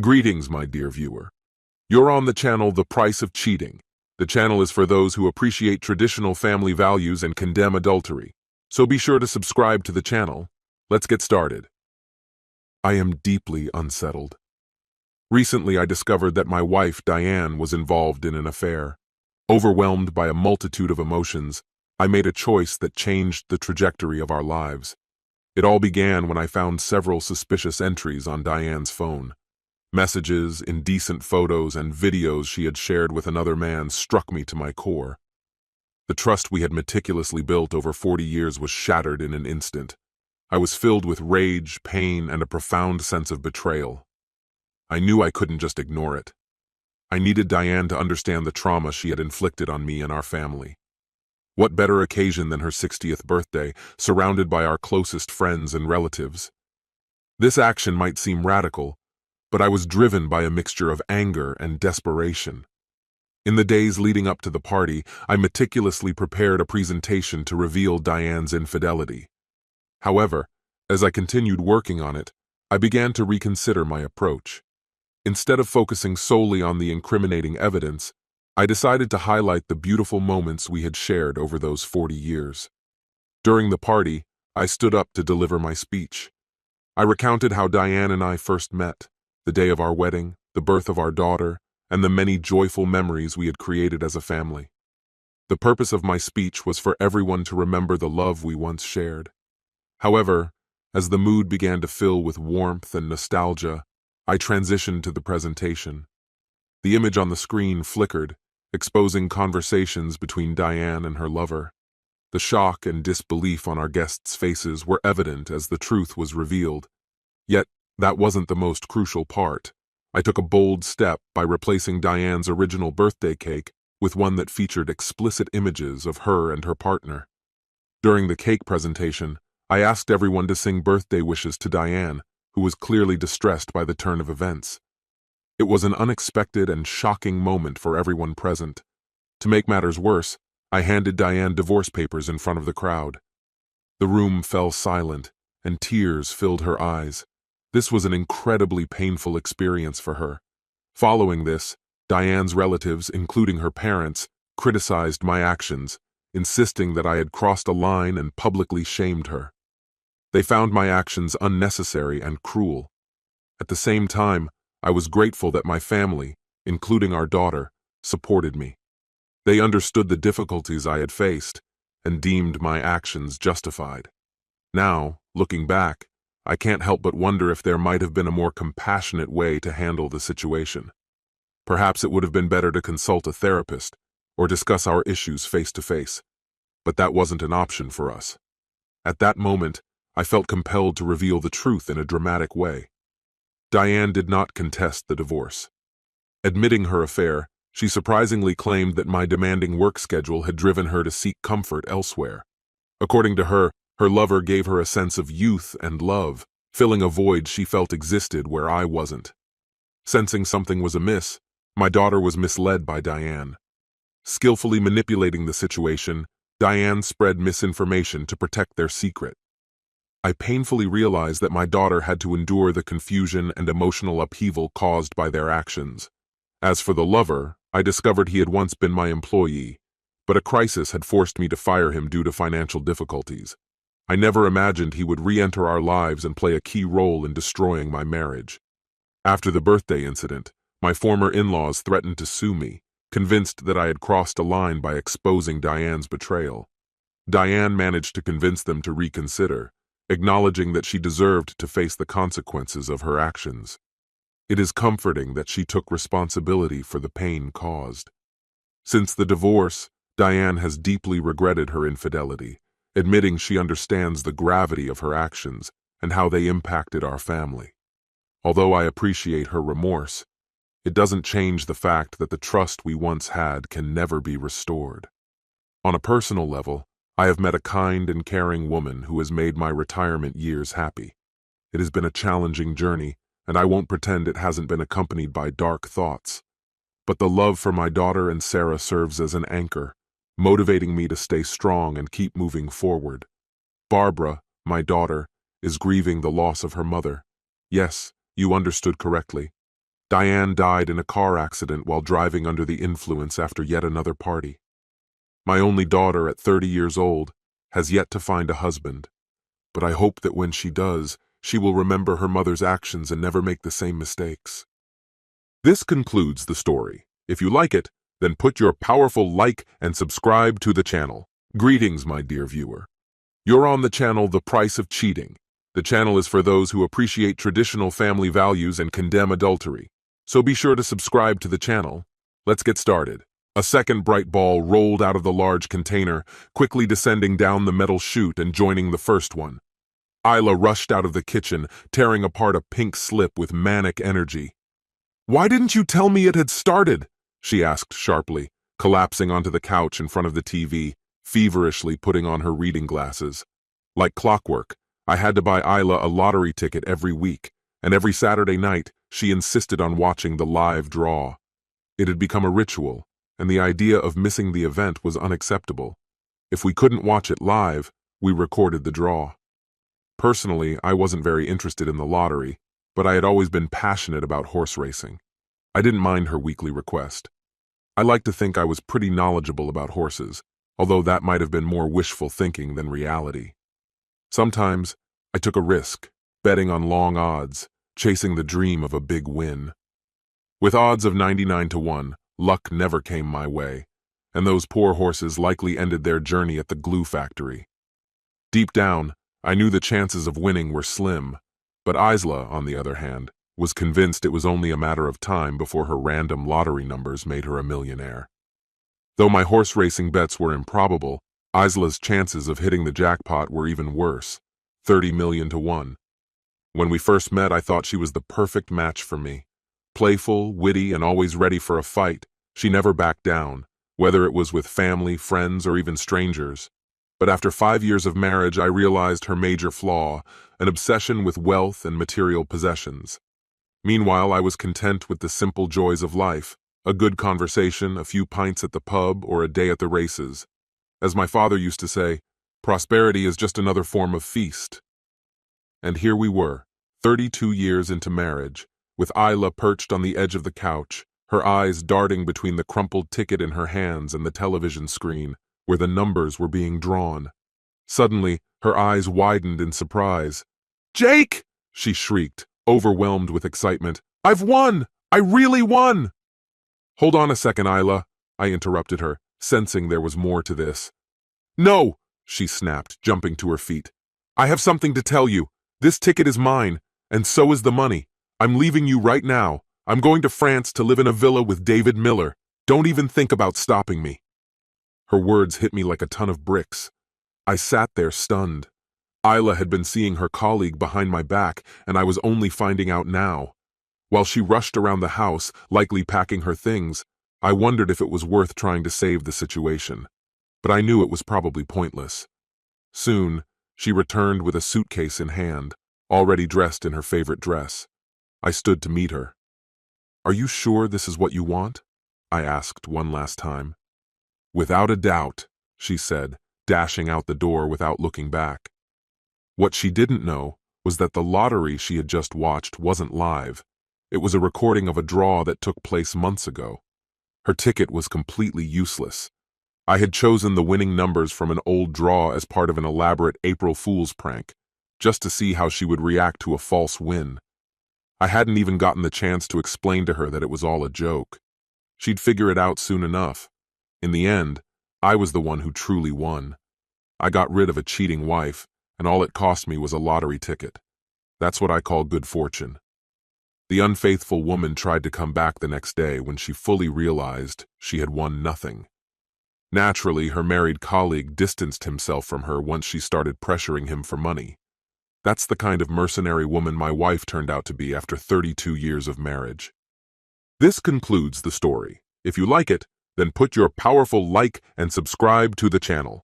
Greetings, my dear viewer. You're on the channel The Price of Cheating. The channel is for those who appreciate traditional family values and condemn adultery. So be sure to subscribe to the channel. Let's get started. I am deeply unsettled. Recently, I discovered that my wife, Diane, was involved in an affair. Overwhelmed by a multitude of emotions, I made a choice that changed the trajectory of our lives. It all began when I found several suspicious entries on Diane's phone. Messages, indecent photos, and videos she had shared with another man struck me to my core. The trust we had meticulously built over 40 years was shattered in an instant. I was filled with rage, pain, and a profound sense of betrayal. I knew I couldn't just ignore it. I needed Diane to understand the trauma she had inflicted on me and our family. What better occasion than her 60th birthday, surrounded by our closest friends and relatives? This action might seem radical, but I was driven by a mixture of anger and desperation. In the days leading up to the party, I meticulously prepared a presentation to reveal Diane's infidelity. However, as I continued working on it, I began to reconsider my approach. Instead of focusing solely on the incriminating evidence, I decided to highlight the beautiful moments we had shared over those 40 years. During the party, I stood up to deliver my speech. I recounted how Diane and I first met, the day of our wedding, the birth of our daughter, and the many joyful memories we had created as a family. The purpose of my speech was for everyone to remember the love we once shared. However, as the mood began to fill with warmth and nostalgia, I transitioned to the presentation. The image on the screen flickered, exposing conversations between Diane and her lover. The shock and disbelief on our guests' faces were evident as the truth was revealed. Yet, that wasn't the most crucial part. I took a bold step by replacing Diane's original birthday cake with one that featured explicit images of her and her partner. During the cake presentation, I asked everyone to sing birthday wishes to Diane, who was clearly distressed by the turn of events. It was an unexpected and shocking moment for everyone present. To make matters worse, I handed Diane divorce papers in front of the crowd. The room fell silent, and tears filled her eyes. This was an incredibly painful experience for her. Following this, Diane's relatives, including her parents, criticized my actions, insisting that I had crossed a line and publicly shamed her. They found my actions unnecessary and cruel. At the same time, I was grateful that my family, including our daughter, supported me. They understood the difficulties I had faced and deemed my actions justified. Now, looking back, I can't help but wonder if there might have been a more compassionate way to handle the situation. Perhaps it would have been better to consult a therapist or discuss our issues face to face, but that wasn't an option for us. At that moment, I felt compelled to reveal the truth in a dramatic way. Diane did not contest the divorce. Admitting her affair, she surprisingly claimed that my demanding work schedule had driven her to seek comfort elsewhere. According to her, her lover gave her a sense of youth and love, filling a void she felt existed where I wasn't. Sensing something was amiss, my daughter was misled by Diane. Skillfully manipulating the situation, Diane spread misinformation to protect their secret. I painfully realized that my daughter had to endure the confusion and emotional upheaval caused by their actions. As for the lover, I discovered he had once been my employee, but a crisis had forced me to fire him due to financial difficulties. I never imagined he would re-enter our lives and play a key role in destroying my marriage. After the birthday incident, my former in-laws threatened to sue me, convinced that I had crossed a line by exposing Diane's betrayal. Diane managed to convince them to reconsider, acknowledging that she deserved to face the consequences of her actions. It is comforting that she took responsibility for the pain caused. Since the divorce, Diane has deeply regretted her infidelity, admitting she understands the gravity of her actions and how they impacted our family. Although I appreciate her remorse, it doesn't change the fact that the trust we once had can never be restored. On a personal level, I have met a kind and caring woman who has made my retirement years happy. It has been a challenging journey, and I won't pretend it hasn't been accompanied by dark thoughts. But the love for my daughter and Sarah serves as an anchor, motivating me to stay strong and keep moving forward. Barbara, my daughter, is grieving the loss of her mother. Yes, you understood correctly. Diane died in a car accident while driving under the influence after yet another party. My only daughter, at 30 years old, has yet to find a husband, but I hope that when she does, she will remember her mother's actions and never make the same mistakes. This concludes the story. If you like it, then put your powerful like and subscribe to the channel. Greetings, my dear viewer. You're on the channel The Price of Cheating. The channel is for those who appreciate traditional family values and condemn adultery. So be sure to subscribe to the channel. Let's get started. A second bright ball rolled out of the large container, quickly descending down the metal chute and joining the first one. Isla rushed out of the kitchen, tearing apart a pink slip with manic energy. "Why didn't you tell me it had started?" she asked sharply, collapsing onto the couch in front of the TV, feverishly putting on her reading glasses. Like clockwork, I had to buy Isla a lottery ticket every week, and every Saturday night she insisted on watching the live draw. It had become a ritual, and the idea of missing the event was unacceptable. If we couldn't watch it live, we recorded the draw. Personally, I wasn't very interested in the lottery, but I had always been passionate about horse racing. I didn't mind her weekly request. I like to think I was pretty knowledgeable about horses, although that might have been more wishful thinking than reality. Sometimes, I took a risk, betting on long odds, chasing the dream of a big win. With odds of 99 to 1, luck never came my way, and those poor horses likely ended their journey at the glue factory. Deep down, I knew the chances of winning were slim, but Isla, on the other hand, was convinced it was only a matter of time before her random lottery numbers made her a millionaire. Though my horse racing bets were improbable, Isla's chances of hitting the jackpot were even worse, 30 million to 1. When we first met, I thought she was the perfect match for me. Playful, witty, and always ready for a fight, she never backed down, whether it was with family, friends, or even strangers. But after 5 years of marriage, I realized her major flaw, an obsession with wealth and material possessions. Meanwhile, I was content with the simple joys of life, a good conversation, a few pints at the pub, or a day at the races. As my father used to say, prosperity is just another form of feast. And here we were, 32 years into marriage, with Isla perched on the edge of the couch, her eyes darting between the crumpled ticket in her hands and the television screen, where the numbers were being drawn. Suddenly, her eyes widened in surprise. "Jake!" she shrieked, overwhelmed with excitement. "I've won! I really won!" "Hold on a second, Isla," I interrupted her, sensing there was more to this. "No!" she snapped, jumping to her feet. "I have something to tell you. This ticket is mine, and so is the money. I'm leaving you right now. I'm going to France to live in a villa with David Miller. Don't even think about stopping me." Her words hit me like a ton of bricks. I sat there stunned. Isla had been seeing her colleague behind my back, and I was only finding out now. While she rushed around the house, likely packing her things, I wondered if it was worth trying to save the situation. But I knew it was probably pointless. Soon, she returned with a suitcase in hand, already dressed in her favorite dress. I stood to meet her. "Are you sure this is what you want?" I asked one last time. "Without a doubt," she said, dashing out the door without looking back. What she didn't know was that the lottery she had just watched wasn't live. It was a recording of a draw that took place months ago. Her ticket was completely useless. I had chosen the winning numbers from an old draw as part of an elaborate April Fool's prank, just to see how she would react to a false win. I hadn't even gotten the chance to explain to her that it was all a joke. She'd figure it out soon enough. In the end, I was the one who truly won. I got rid of a cheating wife, and all it cost me was a lottery ticket. That's what I call good fortune. The unfaithful woman tried to come back the next day when she fully realized she had won nothing. Naturally, her married colleague distanced himself from her once she started pressuring him for money. That's the kind of mercenary woman my wife turned out to be after 32 years of marriage. This concludes the story. If you like it, then put your powerful like and subscribe to the channel.